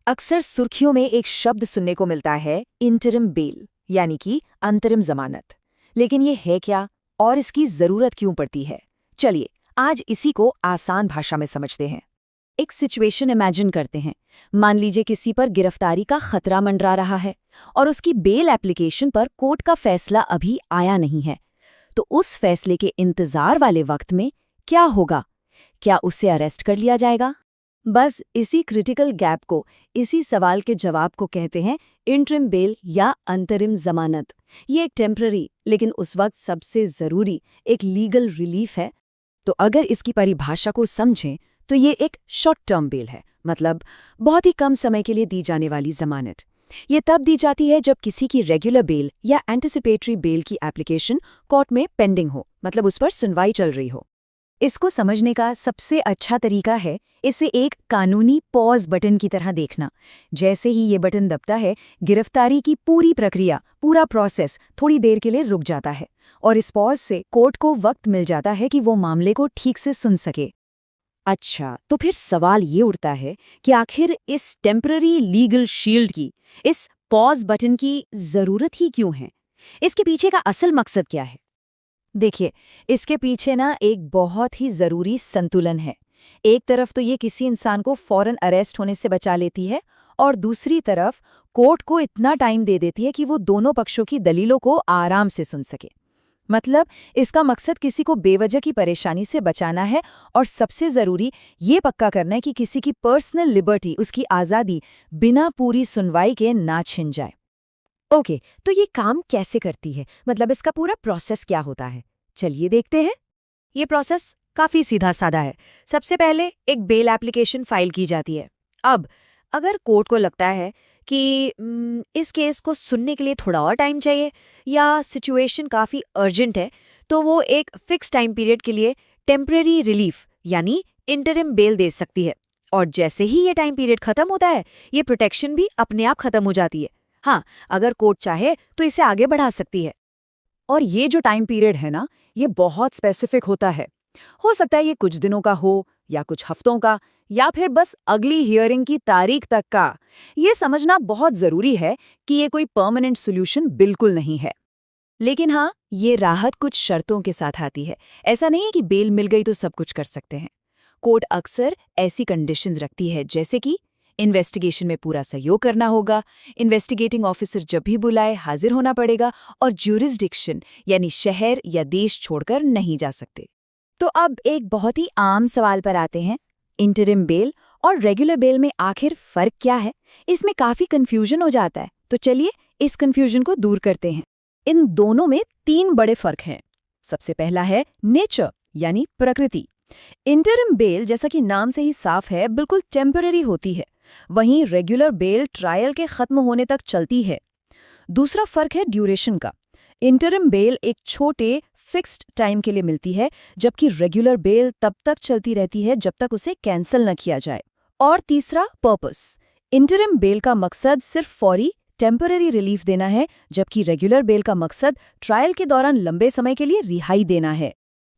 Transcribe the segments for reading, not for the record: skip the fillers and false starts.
अक्सर सुर्खियों में एक शब्द सुनने को मिलता है, इंटरिम बेल, यानी कि अंतरिम जमानत। लेकिन ये है क्या और इसकी जरूरत क्यों पड़ती है? चलिए आज इसी को आसान भाषा में समझते हैं। एक सिचुएशन इमेजिन करते हैं। मान लीजिए किसी पर गिरफ्तारी का खतरा मंडरा रहा है और उसकी बेल एप्लीकेशन पर कोर्ट का फैसला अभी आया नहीं है। तो उस फैसले के इंतजार वाले वक्त में क्या होगा? क्या उसे अरेस्ट कर लिया जाएगा? बस इसी क्रिटिकल गैप को, इसी सवाल के जवाब को कहते हैं इंटरिम बेल या अंतरिम जमानत। ये एक टेम्पररी लेकिन उस वक्त सबसे ज़रूरी एक लीगल रिलीफ है। तो अगर इसकी परिभाषा को समझें तो ये एक शॉर्ट टर्म बेल है, मतलब बहुत ही कम समय के लिए दी जाने वाली जमानत। ये तब दी जाती है जब किसी की रेगुलर बेल या एंटिसिपेटरी बेल की एप्लीकेशन कोर्ट में पेंडिंग हो, मतलब उस पर सुनवाई चल रही हो। इसको समझने का सबसे अच्छा तरीका है इसे एक कानूनी पॉज बटन की तरह देखना। जैसे ही ये बटन दबता है, गिरफ्तारी की पूरी प्रक्रिया, पूरा प्रोसेस थोड़ी देर के लिए रुक जाता है और इस पॉज से कोर्ट को वक्त मिल जाता है कि वो मामले को ठीक से सुन सके। अच्छा, तो फिर सवाल ये उठता है कि आखिर इस टेम्पररी लीगल शील्ड की, इस पॉज बटन की ज़रूरत ही क्यों है? इसके पीछे का असल मकसद क्या है? देखिए, इसके पीछे ना एक बहुत ही ज़रूरी संतुलन है। एक तरफ तो ये किसी इंसान को फौरन अरेस्ट होने से बचा लेती है और दूसरी तरफ कोर्ट को इतना टाइम दे देती है कि वो दोनों पक्षों की दलीलों को आराम से सुन सके। मतलब इसका मकसद किसी को बेवजह की परेशानी से बचाना है और सबसे ज़रूरी ये पक्का करना है कि किसी की पर्सनल लिबर्टी, उसकी आज़ादी बिना पूरी सुनवाई के ना छिन जाए। ओके, तो ये काम कैसे करती है? मतलब इसका पूरा प्रोसेस क्या होता है? चलिए देखते हैं। ये प्रोसेस काफ़ी सीधा साधा है। सबसे पहले एक बेल एप्लीकेशन फाइल की जाती है। अब अगर कोर्ट को लगता है कि इस केस को सुनने के लिए थोड़ा और टाइम चाहिए या सिचुएशन काफ़ी अर्जेंट है, तो वो एक फिक्स टाइम पीरियड के लिए टेम्परेरी रिलीफ यानी इंटरिम बेल दे सकती है। और जैसे ही ये टाइम पीरियड खत्म होता है, ये प्रोटेक्शन भी अपने आप खत्म हो जाती है। हाँ, अगर कोर्ट चाहे तो इसे आगे बढ़ा सकती है। और ये जो टाइम पीरियड है ना, ये बहुत स्पेसिफिक होता है। हो सकता है ये कुछ दिनों का हो या कुछ हफ्तों का या फिर बस अगली हियरिंग की तारीख तक का। ये समझना बहुत ज़रूरी है कि ये कोई परमानेंट सॉल्यूशन बिल्कुल नहीं है। लेकिन हाँ, ये राहत कुछ शर्तों के साथ आती है। ऐसा नहीं है कि बेल मिल गई तो सब कुछ कर सकते हैं। कोर्ट अक्सर ऐसी कंडीशंस रखती है जैसे कि इन्वेस्टिगेशन में पूरा सहयोग करना होगा, इन्वेस्टिगेटिंग ऑफिसर जब भी बुलाए हाजिर होना पड़ेगा और ज्यूरिसडिक्शन यानी शहर या देश छोड़कर नहीं जा सकते। तो अब एक बहुत ही आम सवाल पर आते हैं, इंटरिम बेल और रेगुलर बेल में आखिर फ़र्क क्या है? इसमें काफ़ी कन्फ्यूजन हो जाता है, तो चलिए इस कन्फ्यूजन को दूर करते हैं। इन दोनों में 3 बड़े फ़र्क हैं। सबसे पहला है नेचर यानी प्रकृति। इंटरिम बेल, जैसा कि नाम से ही साफ है, बिल्कुल टेम्पररी होती है। वहीं रेगुलर बेल ट्रायल के खत्म होने तक चलती है। दूसरा फर्क है ड्यूरेशन का। इंटरिम बेल एक छोटे फिक्स्ड टाइम के लिए मिलती है, जबकि रेगुलर बेल तब तक चलती रहती है जब तक उसे कैंसिल न किया जाए। और तीसरा पर्पस। इंटरिम बेल का मकसद सिर्फ फौरी टेम्पररी रिलीफ देना है, जबकि रेगुलर बेल का मकसद ट्रायल के दौरान लंबे समय के लिए रिहाई देना है।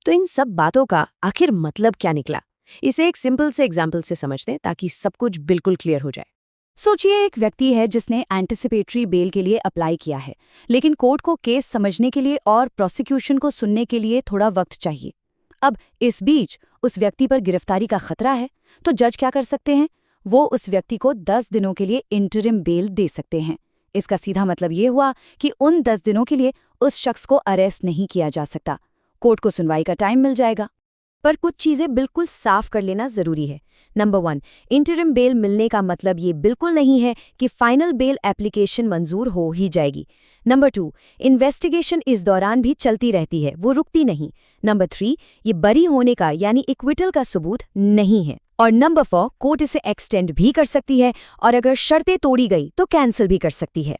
तो इन सब बातों का आखिर मतलब क्या निकला? इसे एक सिंपल से एग्जाम्पल से समझते हैं ताकि सब कुछ बिल्कुल क्लियर हो जाए। सोचिए एक व्यक्ति है जिसने एंटिसिपेटरी बेल के लिए अप्लाई किया है, लेकिन कोर्ट को केस समझने के लिए और प्रोसिक्यूशन को सुनने के लिए थोड़ा वक्त चाहिए। अब इस बीच उस व्यक्ति पर गिरफ्तारी का खतरा है, तो जज क्या कर सकते हैं? वो उस व्यक्ति को 10 दिनों के लिए इंटरिम बेल दे सकते हैं। इसका सीधा मतलब ये हुआ कि उन 10 दिनों के लिए उस शख्स को अरेस्ट नहीं किया जा सकता। कोर्ट को सुनवाई का टाइम मिल जाएगा। पर कुछ चीज़ें बिल्कुल साफ कर लेना ज़रूरी है। नंबर 1, इंटरिम बेल मिलने का मतलब ये बिल्कुल नहीं है कि फाइनल बेल एप्लीकेशन मंजूर हो ही जाएगी। नंबर 2, इन्वेस्टिगेशन इस दौरान भी चलती रहती है, वो रुकती नहीं। नंबर 3, ये बरी होने का यानी इक्विटल का सबूत नहीं है। और नंबर 4, कोर्ट इसे एक्सटेंड भी कर सकती है और अगर शर्तें तोड़ी गई तो कैंसिल भी कर सकती है।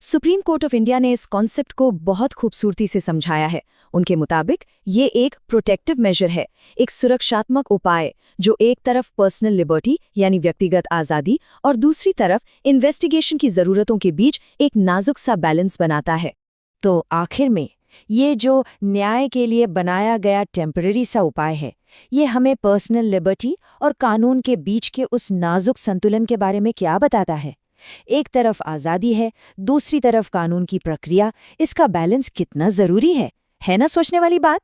सुप्रीम कोर्ट ऑफ इंडिया ने इस कॉन्सेप्ट को बहुत खूबसूरती से समझाया है। उनके मुताबिक ये एक प्रोटेक्टिव मेजर है, एक सुरक्षात्मक उपाय जो एक तरफ पर्सनल लिबर्टी यानी व्यक्तिगत आज़ादी और दूसरी तरफ इन्वेस्टिगेशन की ज़रूरतों के बीच एक नाजुक सा बैलेंस बनाता है। तो आखिर में ये जो न्याय के लिए बनाया गया टेम्पररी सा उपाय है, ये हमें पर्सनल लिबर्टी और कानून के बीच के उस नाजुक संतुलन के बारे में क्या बताता है? एक तरफ आज़ादी है, दूसरी तरफ कानून की प्रक्रिया, इसका बैलेंस कितना ज़रूरी है ना सोचने वाली बात?